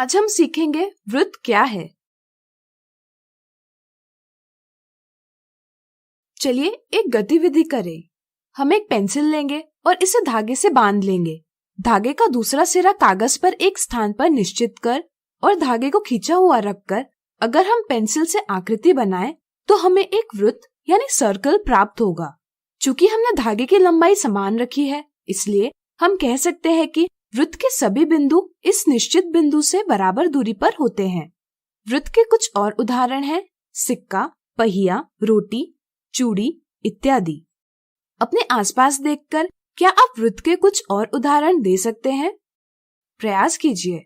आज हम सीखेंगे वृत्त क्या है। चलिए एक गतिविधि करें। हम एक पेंसिल लेंगे और इसे धागे से बांध लेंगे। धागे का दूसरा सिरा कागज पर एक स्थान पर निश्चित कर और धागे को खींचा हुआ रखकर अगर हम पेंसिल से आकृति बनाएं तो हमें एक वृत्त यानी सर्कल प्राप्त होगा। चूंकि हमने धागे की लंबाई समान रखी है, इसलिए हम कह सकते हैं कि वृत्त के सभी बिंदु इस निश्चित बिंदु से बराबर दूरी पर होते हैं। वृत्त के कुछ और उदाहरण हैं सिक्का, पहिया, रोटी, चूड़ी इत्यादि। अपने आसपास देखकर क्या आप वृत्त के कुछ और उदाहरण दे सकते हैं? प्रयास कीजिए।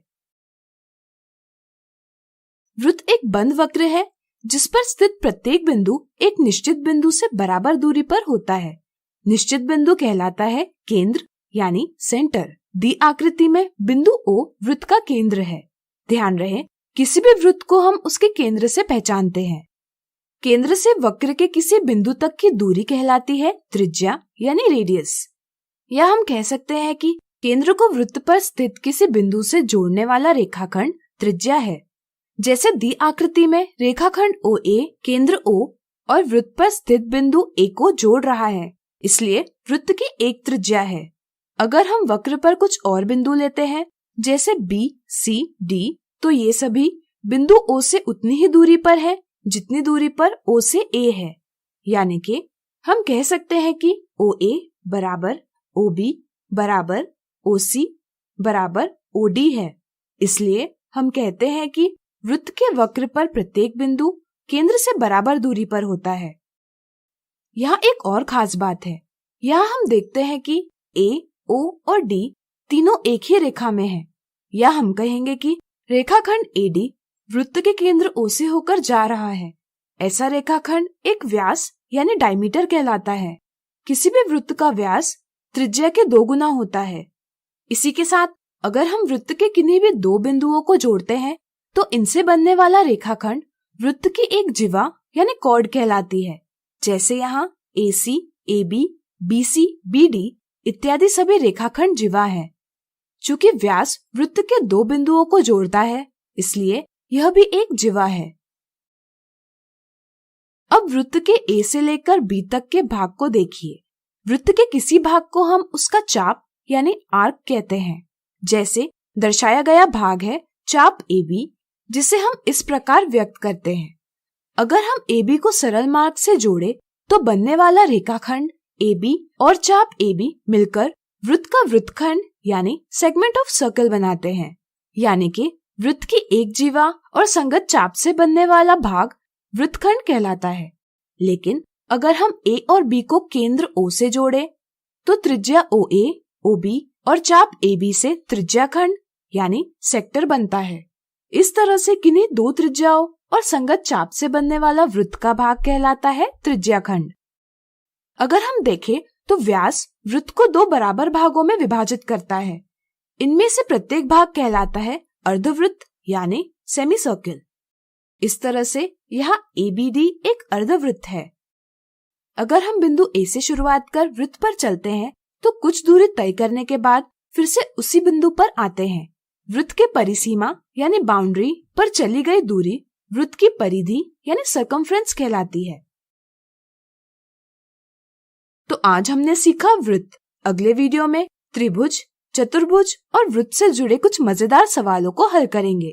वृत्त एक बंद वक्र है जिस पर स्थित प्रत्येक बिंदु एक निश्चित बिंदु से बराबर दूरी पर होता है। निश्चित बिंदु कहलाता है केंद्र यानी सेंटर। दी आकृति में बिंदु O वृत्त का केंद्र है। ध्यान रहे किसी भी वृत्त को हम उसके केंद्र से पहचानते हैं। केंद्र से वक्र के किसी बिंदु तक की दूरी कहलाती है त्रिज्या यानी रेडियस। या हम कह सकते हैं कि केंद्र को वृत्त पर स्थित किसी बिंदु से जोड़ने वाला रेखाखंड त्रिज्या है। जैसे दी आकृति में रेखाखंड OA केंद्र O और वृत्त पर स्थित बिंदु A को जोड़ रहा है, इसलिए वृत्त की एक त्रिज्या है। अगर हम वक्र पर कुछ और बिंदु लेते हैं जैसे B, C, D, तो ये सभी बिंदु O से उतनी ही दूरी पर है जितनी दूरी पर O से A है। यानी कि हम कह सकते हैं कि OA बराबर OB बराबर OC बराबर OD है। इसलिए हम कहते हैं कि वृत्त के वक्र पर प्रत्येक बिंदु केंद्र से बराबर दूरी पर होता है। यहाँ एक और खास बात है। यहाँ हम देखते हैं कि A, O और D तीनों एक ही रेखा में हैं। या हम कहेंगे कि रेखाखंड AD वृत्त के केंद्र O से होकर जा रहा है। ऐसा रेखाखंड एक व्यास यानी डायमीटर कहलाता है। किसी भी वृत्त का व्यास त्रिज्या के 2 गुना होता है। इसी के साथ अगर हम वृत्त के किन्हीं भी 2 बिंदुओं को जोड़ते हैं तो इनसे बनने वाला रेखाखंड वृत्त की एक जिवा यानी कॉर्ड कहलाती है। जैसे यहाँ AC, AB, BC, BD इत्यादि सभी रेखाखंड जिवा है। चूंकि व्यास वृत्त के 2 बिंदुओं को जोड़ता है, इसलिए यह भी एक जिवा है। अब वृत्त के A से लेकर B तक के भाग को देखिए। वृत्त के किसी भाग को हम उसका चाप यानी आर्क कहते हैं। जैसे दर्शाया गया भाग है चाप AB, जिसे हम इस प्रकार व्यक्त करते हैं। अगर हम AB को सरल मार्ग से जोड़े तो बनने वाला रेखाखंड AB और चाप AB मिलकर वृत्त का वृत्तखंड यानी सेगमेंट ऑफ सर्कल बनाते हैं। यानी कि वृत्त की एक जिवा और संगत चाप से बनने वाला भाग वृत्तखंड कहलाता है। लेकिन अगर हम A और B को केंद्र O से जोड़े तो त्रिज्या OA, OB और चाप AB से त्रिज्या खंड यानी सेक्टर बनता है। इस तरह से किन्हीं 2 त्रिज्याओं और संगत चाप से बनने वाला वृत्त का भाग कहलाता है त्रिज्या खंड। अगर हम देखें तो व्यास वृत्त को 2 बराबर भागों में विभाजित करता है। इनमें से प्रत्येक भाग कहलाता है अर्धवृत्त यानी सेमी सर्किल। इस तरह से यहाँ ABD एक अर्धवृत्त है। अगर हम बिंदु A से शुरुआत कर वृत्त पर चलते हैं तो कुछ दूरी तय करने के बाद फिर से उसी बिंदु पर आते हैं। वृत्त के परिसीमा यानी बाउंड्री पर चली गई दूरी वृत्त की परिधि यानी सर्कमफ्रेंस कहलाती है। तो आज हमने सीखा वृत्त। अगले वीडियो में त्रिभुज, चतुर्भुज और वृत्त से जुड़े कुछ मजेदार सवालों को हल करेंगे।